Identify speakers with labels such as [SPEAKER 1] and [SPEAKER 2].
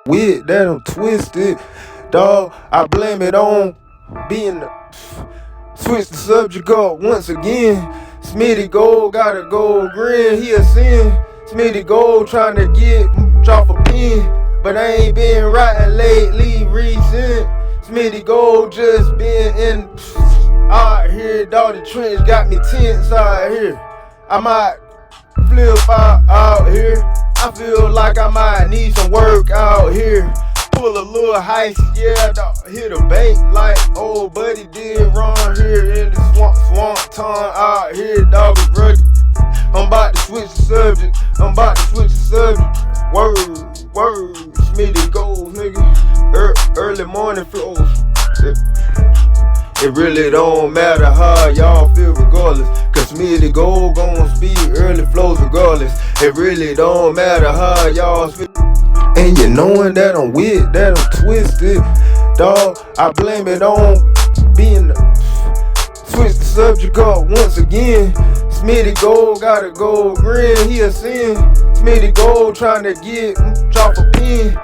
[SPEAKER 1] With that I'm twisted, dog. I blame it on being switch the subject up once again. Smitty Gold got a gold grin, he a sin. Smitty Gold trying to get off a pin, but I ain't been writing lately recent. Smitty Gold just been in out here, dog. The trench got me tense out here. I might flip out here. I feel like I might need some work out here. Pull a little heist, yeah, dog. Hit a bank like old buddy did wrong here in the swamp town out here, dog. Is rugged. I'm about to switch the subject. Word, Smitty Gold, nigga. Early morning flows. It really don't matter how y'all feel regardless, cause Smitty Gold gon' speed early flows regardless. It really don't matter how y'all feel. And you knowing that I'm weird, that I'm twisted, dog. I blame it on being switch the subject up once again. Smitty Gold got a gold grin, he a sin. Smitty Gold trying to get off a pin,